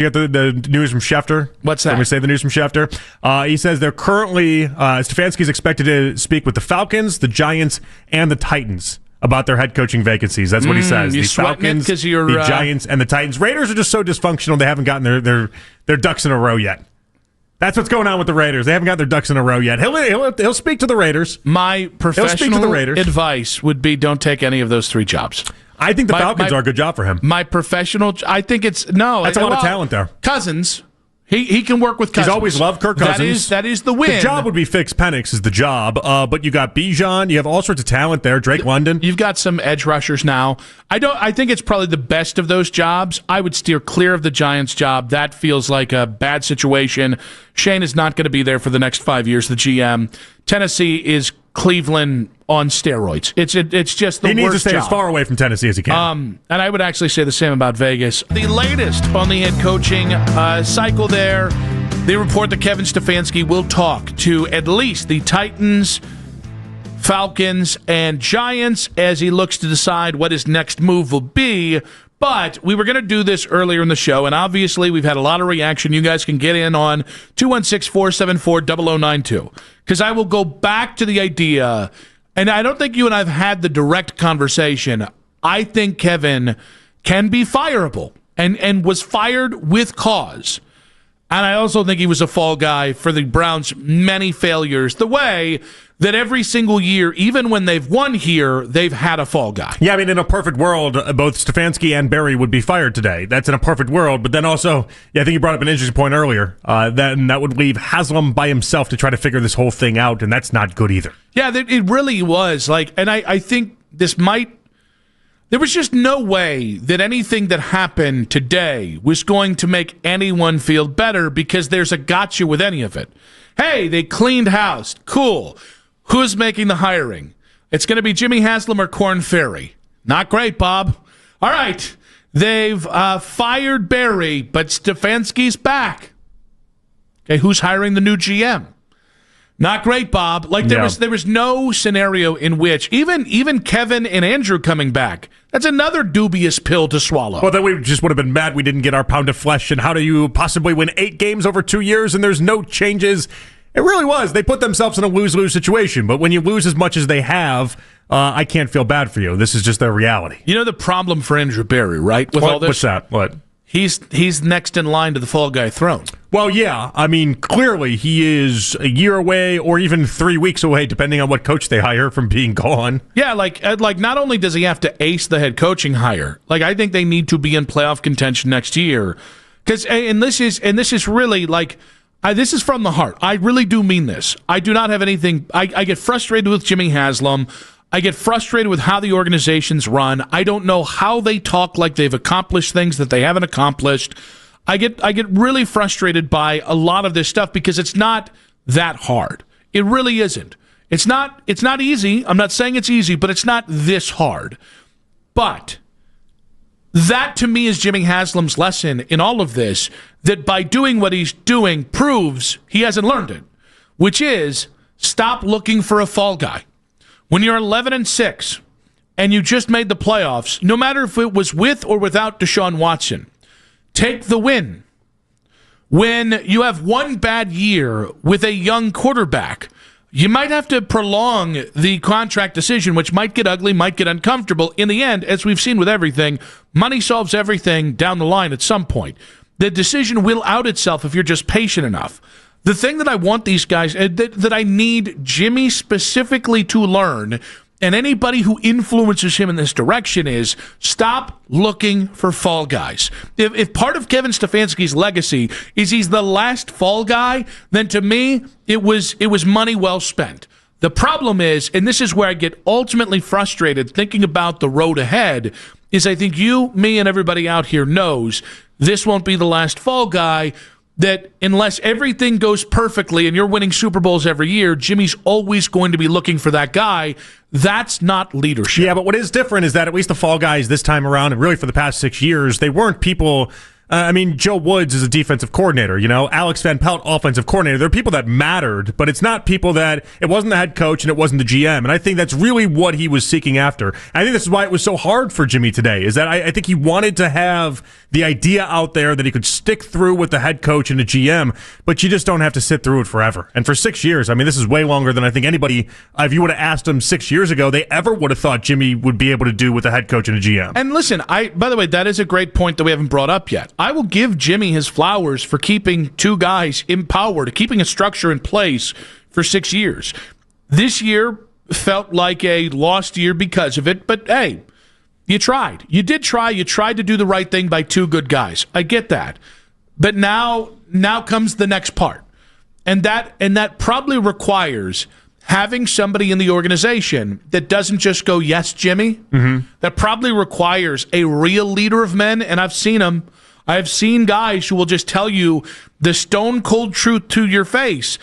You got the news from Schefter? What's that? Let me say the news from Schefter. He says they're currently, Stefanski is expected to speak with the Falcons, the Giants, and the Titans about their head coaching vacancies. That's what he says. The Falcons, the Giants, and the Titans. Raiders are just so dysfunctional they haven't gotten their ducks in a row yet. That's what's going on with the Raiders. They haven't got their ducks in a row yet. He'll speak to the Raiders. My professional advice would be don't take any of those 3 jobs. I think the Falcons are a good job for him. I think it's no. That's a lot of talent there. Cousins. He can work with Cousins. He's always loved Kirk Cousins. That is the win. The job would be fix Penix is the job, but you got Bijan. You have all sorts of talent there. Drake London. You've got some edge rushers now. I think it's probably the best of those jobs. I would steer clear of the Giants job. That feels like a bad situation. Shane is not going to be there for the next 5 years. The GM. Tennessee is Cleveland on steroids. It's just the worst. He needs to stay job. as far away from Tennessee as he can. And I would actually say the same about Vegas. The latest on the head coaching cycle there, they report that Kevin Stefanski will talk to at least the Titans, Falcons, and Giants as he looks to decide what his next move will be. But we were going to do this earlier in the show, and obviously we've had a lot of reaction. You guys can get in on 216-474-0092, because I will go back to the idea, and I don't think you and I have had the direct conversation. I think Kevin can be fireable and was fired with cause. And I also think he was a fall guy for the Browns' many failures, the way that every single year, even when they've won here, they've had a fall guy. Yeah, I mean, in a perfect world, both Stefanski and Barry would be fired today. That's in a perfect world. But then also, I think you brought up an interesting point earlier. That would leave Haslam by himself to try to figure this whole thing out, and that's not good either. Yeah, it really was. And I think this might... There was just no way that anything that happened today was going to make anyone feel better because there's a gotcha with any of it. Hey, they cleaned house. Cool. Who's making the hiring? It's going to be Jimmy Haslam or Korn Ferry. Not great, Bob. All right. They've fired Barry, but Stefanski's back. Okay, who's hiring the new GM? Not great, Bob. There was no scenario in which even Kevin and Andrew coming back, that's another dubious pill to swallow. Well, then we just would have been mad we didn't get our pound of flesh. And how do you possibly win 8 games over 2 years and there's no changes? It really was. They put themselves in a lose-lose situation. But when you lose as much as they have, I can't feel bad for you. This is just their reality. You know the problem for Andrew Barry, right? With all this? What's that? What? He's next in line to the fall guy throne. Well, yeah. I mean, clearly he is a year away or even 3 weeks away, depending on what coach they hire, from being gone. Yeah, like not only does he have to ace the head coaching hire, I think they need to be in playoff contention next year. This is really this is from the heart. I really do mean this. I do not have anything. I get frustrated with Jimmy Haslam. I get frustrated with how the organization's run. I don't know how they talk like they've accomplished things that they haven't accomplished. I get really frustrated by a lot of this stuff because it's not that hard. It really isn't. It's not easy. I'm not saying it's easy, but it's not this hard. But that to me is Jimmy Haslam's lesson in all of this, that by doing what he's doing proves he hasn't learned it, which is stop looking for a fall guy. When you're 11-6 and you just made the playoffs, no matter if it was with or without Deshaun Watson, take the win. When you have one bad year with a young quarterback, you might have to prolong the contract decision, which might get ugly, might get uncomfortable. In the end, as we've seen with everything, money solves everything down the line at some point. The decision will out itself if you're just patient enough. The thing that I want these guys, that I need Jimmy specifically to learn, and anybody who influences him in this direction, is stop looking for fall guys. If part of Kevin Stefanski's legacy is he's the last fall guy, then to me, it was money well spent. The problem is, and this is where I get ultimately frustrated thinking about the road ahead, is I think you, me, and everybody out here knows this won't be the last fall guy. That unless everything goes perfectly and you're winning Super Bowls every year, Jimmy's always going to be looking for that guy. That's not leadership. Yeah, but what is different is that at least the fall guys this time around, and really for the past 6 years, they weren't people I mean, Joe Woods is a defensive coordinator, Alex Van Pelt, offensive coordinator. There are people that mattered, but it's not people that, it wasn't the head coach and it wasn't the GM. And I think that's really what he was seeking after. I think this is why it was so hard for Jimmy today, is that I think he wanted to have the idea out there that he could stick through with the head coach and the GM, but you just don't have to sit through it forever. And for 6 years, I mean, this is way longer than I think anybody, if you would have asked him 6 years ago, they ever would have thought Jimmy would be able to do with a head coach and a GM. And listen, by the way, that is a great point that we haven't brought up yet. I will give Jimmy his flowers for keeping two guys empowered, keeping a structure in place for 6 years. This year felt like a lost year because of it, but hey, you tried. You did try. You tried to do the right thing by two good guys. I get that. But now comes the next part. And that probably requires having somebody in the organization that doesn't just go, yes, Jimmy. Mm-hmm. That probably requires a real leader of men, and I've seen them. I've seen guys who will just tell you the stone cold truth to your face.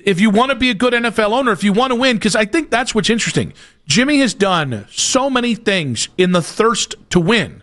If you want to be a good NFL owner, if you want to win, because I think that's what's interesting. Jimmy has done so many things in the thirst to win,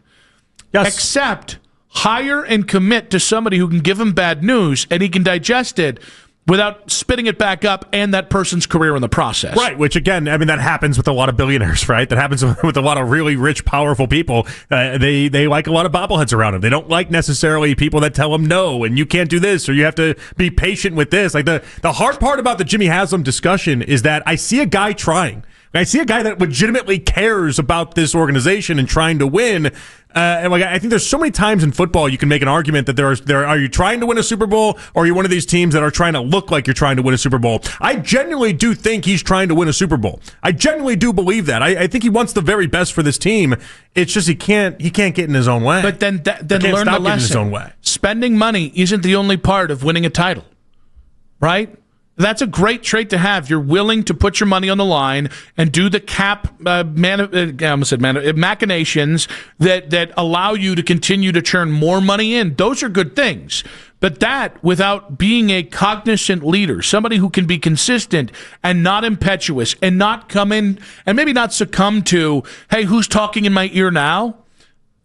yes, except hire and commit to somebody who can give him bad news and he can digest it without spitting it back up and that person's career in the process. Right, which again, I mean, that happens with a lot of billionaires, right? That happens with a lot of really rich, powerful people. They like a lot of bobbleheads around them. They don't like necessarily people that tell them no, and you can't do this, or you have to be patient with this. Like the hard part about the Jimmy Haslam discussion is that I see a guy trying. I see a guy that legitimately cares about this organization and trying to win. And I think there's so many times in football you can make an argument that are you trying to win a Super Bowl, or are you one of these teams that are trying to look like you're trying to win a Super Bowl? I genuinely do think he's trying to win a Super Bowl. I genuinely do believe that. I think he wants the very best for this team. It's just he can't get in his own way. But then learn the lesson. His own way. Spending money isn't the only part of winning a title, right? That's a great trait to have. You're willing to put your money on the line and do the cap machinations that allow you to continue to churn more money in. Those are good things. But that, without being a cognizant leader, somebody who can be consistent and not impetuous and not come in and maybe not succumb to, hey, who's talking in my ear now?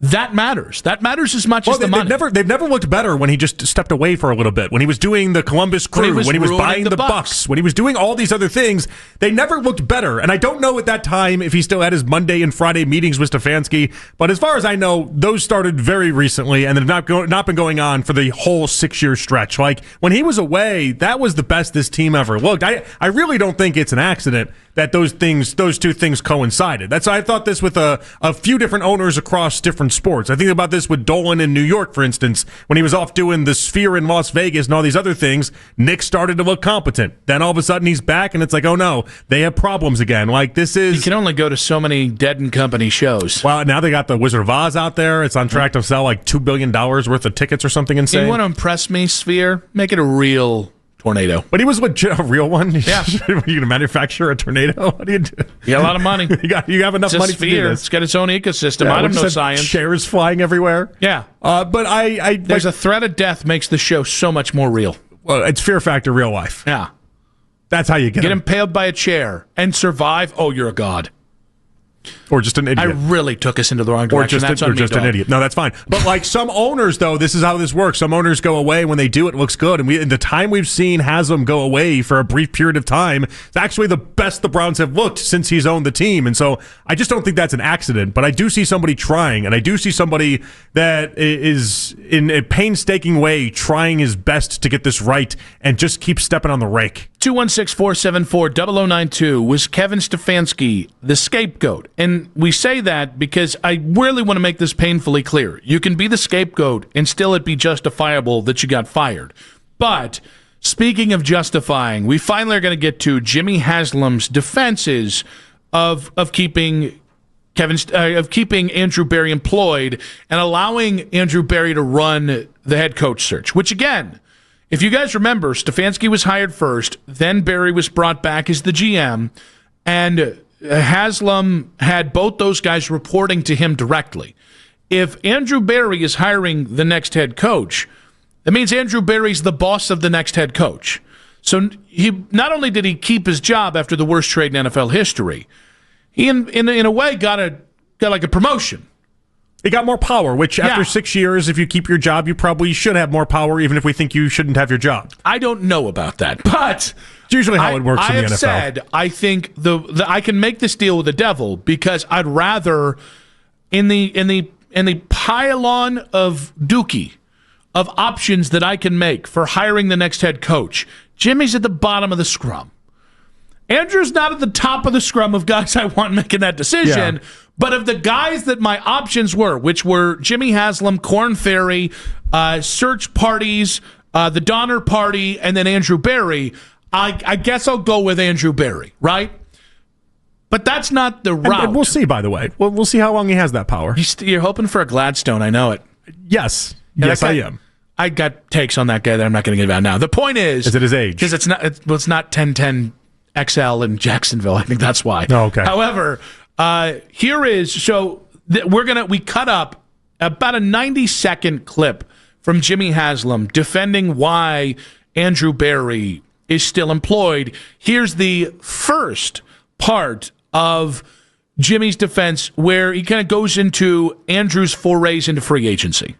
That matters. That matters as much as the money. They've never looked better when he just stepped away for a little bit. When he was doing the Columbus Crew, when he was buying the Bucks, when he was doing all these other things, they never looked better. And I don't know at that time if he still had his Monday and Friday meetings with Stefanski, but as far as I know, those started very recently and have not been going on for the whole 6-year stretch. Like, when he was away, that was the best this team ever looked. I really don't think it's an accident that those two things coincided. I thought this with a few different owners across different sports. I think about this with Dolan in New York, for instance, when he was off doing the Sphere in Las Vegas and all these other things. Nick started to look competent. Then all of a sudden he's back, and it's like, oh no, they have problems again. Like, this is... You can only go to so many Dead and Company shows. Well, now they got the Wizard of Oz out there. It's on track to sell like $2 billion worth of tickets or something insane. You want to impress me, Sphere? Make it a real tornado. But he was a real one? Yeah. You're going to manufacture a tornado? What do you do? You got a lot of money. you have enough money to do this. It's got its own ecosystem. I don't know science. Chairs flying everywhere. Yeah. But there's a threat of death makes the show so much more real. Well, it's Fear Factor real life. Yeah. That's how you get impaled by a chair and survive. Oh, you're a god. Or just an idiot. I really took us into the wrong direction. Or just an idiot. No, that's fine. But like some owners, though, this is how this works. Some owners go away. When they do, it looks good. And in the time we've seen Haslam go away for a brief period of time, it's actually the best the Browns have looked since he's owned the team. And so I just don't think that's an accident. But I do see somebody trying, and I do see somebody that is in a painstaking way trying his best to get this right and just keep stepping on the rake. 216-474-0092. Was Kevin Stefanski the scapegoat? And we say that because I really want to make this painfully clear. You can be the scapegoat and still it be justifiable that you got fired. But speaking of justifying, we finally are going to get to Jimmy Haslam's defenses of keeping Andrew Berry employed and allowing Andrew Berry to run the head coach search, which again, if you guys remember, Stefanski was hired first, then Berry was brought back as the GM, and Haslam had both those guys reporting to him directly. If Andrew Berry is hiring the next head coach, that means Andrew Berry's the boss of the next head coach. So he not only did he keep his job after the worst trade in NFL history, he in a way got like a promotion. He got more power, which after 6 years, if you keep your job, you probably should have more power, even if we think you shouldn't have your job. I don't know about that, but it's usually how it works in the NFL. I have said, I think I can make this deal with the devil because I'd rather in the pile-on of dookie of options that I can make for hiring the next head coach, Jimmy's at the bottom of the scrum. Andrew's not at the top of the scrum of guys I want making that decision. Yeah. But of the guys that my options were, which were Jimmy Haslam, Korn Ferry, Search Parties, the Donner Party, and then Andrew Berry, I guess I'll go with Andrew Berry, right? But that's not the route. And we'll see, by the way. We'll see how long he has that power. You're hoping for a Gladstone, I know it. Yes. Yes, I am. I got takes on that guy that I'm not going to get about now. The point is... it his age? Because it's not 1010 XL in Jacksonville. I think that's why. Oh, okay. However... here is we cut up about a 90-second clip from Jimmy Haslam defending why Andrew Berry is still employed. Here's the first part of Jimmy's defense where he kind of goes into Andrew's forays into free agency.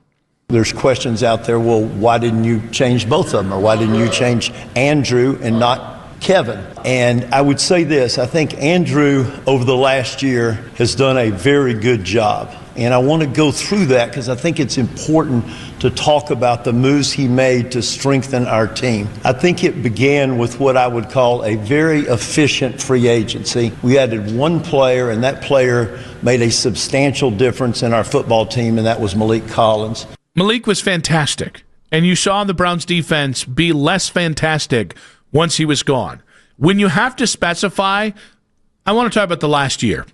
There's questions out there, well, why didn't you change both of them? Or why didn't you change Andrew and not Kevin? And I would say this, I think Andrew over the last year has done a very good job. And I want to go through that because I think it's important to talk about the moves he made to strengthen our team. I think it began with what I would call a very efficient free agency. We added one player, and that player made a substantial difference in our football team, and that was Malik Collins. Malik was fantastic, and you saw the Browns defense be less fantastic once he was gone. When you have to specify, I want to talk about the last year.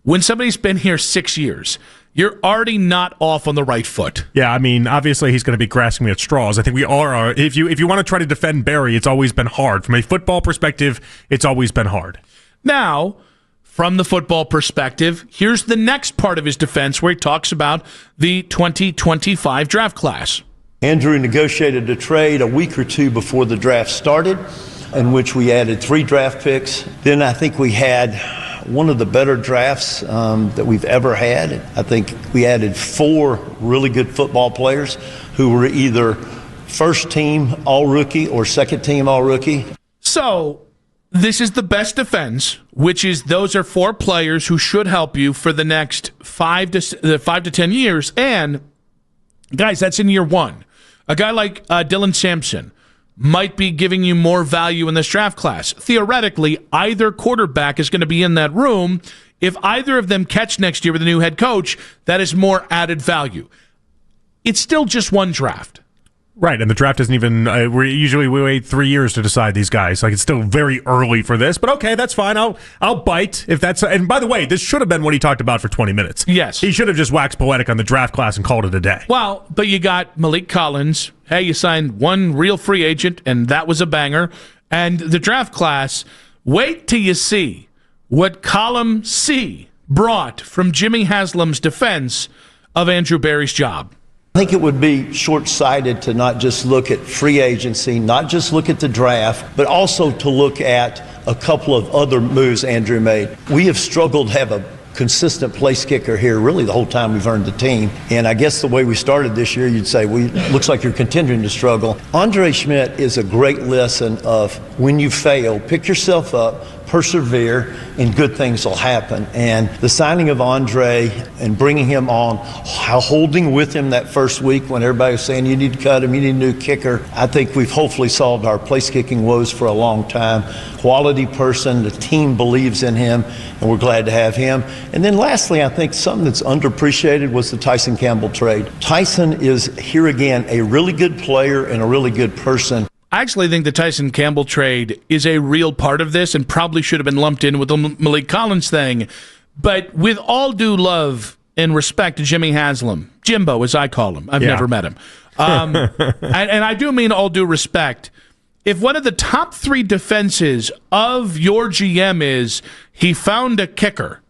When somebody's been here 6 years, you're already not off on the right foot. Yeah, I mean, obviously he's going to be grasping at straws. I think we all are. If you want to try to defend Barry, it's always been hard. From a football perspective, it's always been hard. Now, from the football perspective, here's the next part of his defense where he talks about the 2025 draft class. Andrew negotiated a trade a week or two before the draft started, in which we added 3 draft picks. Then I think we had one of the better drafts that we've ever had. I think we added 4 really good football players who were either first team all-rookie or second team all-rookie. So this is the best defense, which is those are 4 players who should help you for the next 5 to 10 years. And guys, that's in year 1. A guy like Dylan Sampson might be giving you more value in this draft class. Theoretically, either quarterback is going to be in that room. If either of them catch next year with a new head coach, that is more added value. It's still just one draft. Right, and the draft isn't even, we wait 3 years to decide these guys. Like, it's still very early for this, but okay, that's fine. I'll bite if that's, and by the way, this should have been what he talked about for 20 minutes. Yes. He should have just waxed poetic on the draft class and called it a day. Well, but you got Malik Collins. Hey, you signed one real free agent, and that was a banger. And the draft class, wait till you see what column C brought from Jimmy Haslam's defense of Andrew Berry's job. I think it would be short-sighted to not just look at free agency, not just look at the draft, but also to look at a couple of other moves Andrew made. We have struggled to have a consistent place kicker here really the whole time we've earned the team. And I guess the way we started this year, you'd say, looks like you're continuing to struggle. Andre Schmidt is a great lesson of when you fail, pick yourself up, persevere, and good things will happen. And the signing of Andre and bringing him on, holding with him that first week when everybody was saying you need to cut him, you need a new kicker, I think we've hopefully solved our place kicking woes for a long time. Quality person, the team believes in him, and we're glad to have him. And then lastly, I think something that's underappreciated was the Tyson Campbell trade. Tyson is, here again, a really good player and a really good person. I actually think the Tyson Campbell trade is a real part of this and probably should have been lumped in with the Malik Collins thing. But with all due love and respect to Jimmy Haslam, Jimbo as I call him, I've never met him. And I do mean all due respect. If one of the top 3 defenses of your GM is he found a kicker,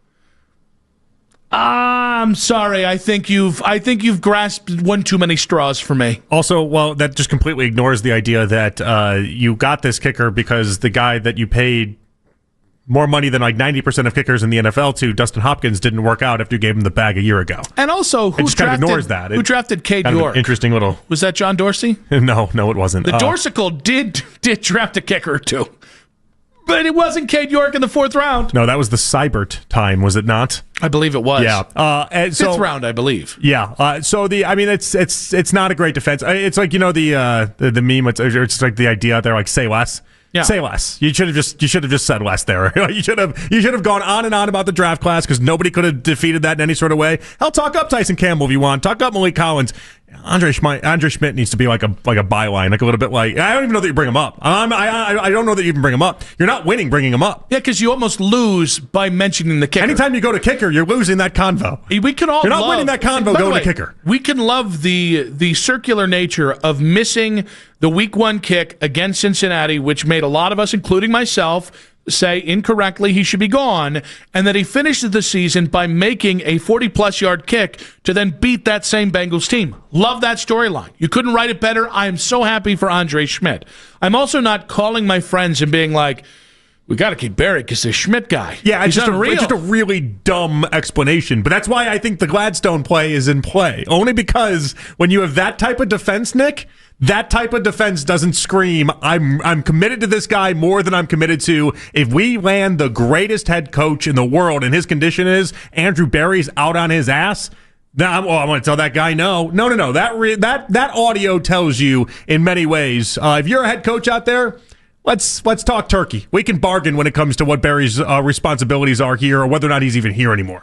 I'm sorry. I think you've grasped one too many straws for me. Also, well, that just completely ignores the idea that you got this kicker because the guy that you paid more money than like 90% of kickers in the NFL to Dustin Hopkins didn't work out after you gave him the bag a year ago. And also, it just kind of ignores that. Who drafted Cade York? Interesting little. Was that John Dorsey? No, it wasn't. The Dorsicle did draft a kicker or two. But it wasn't Cade York in the 4th round. No, that was the Seibert time, was it not? I believe it was. Yeah. 5th round, I believe. Yeah. It's not a great defense. It's like, the meme. It's like the idea out there, like say less. Yeah. Say less. You should have just said less there. you should have gone on and on about the draft class because nobody could have defeated that in any sort of way. Hell, talk up Tyson Campbell if you want. Talk up Malik Collins. Andre Schmidt needs to be like a byline, like a little bit like, I don't even know that you bring him up. I don't know that you even bring him up. You're not winning bringing him up. Yeah, because you almost lose by mentioning the kicker. Anytime you go to kicker, you're losing that convo. We can all. You're not winning that convo going to kicker. We can love the circular nature of missing the week 1 kick against Cincinnati, which made a lot of us, including myself, say incorrectly he should be gone, and that he finished the season by making a 40-plus yard kick to then beat that same Bengals team. Love that storyline. You couldn't write it better. I am so happy for Andre Schmidt. I'm also not calling my friends and being like, we got to keep Barry because the Schmidt guy. Yeah, it's just a really dumb explanation. But that's why I think the Gladstone play is in play. Only because when you have that type of defense, Nick, that type of defense doesn't scream, I'm committed to this guy more than I'm committed to. If we land the greatest head coach in the world and his condition is Andrew Berry's out on his ass, I'm going to tell that guy no. That audio tells you in many ways. If you're a head coach out there, let's talk turkey. We can bargain when it comes to what Barry's responsibilities are here or whether or not he's even here anymore.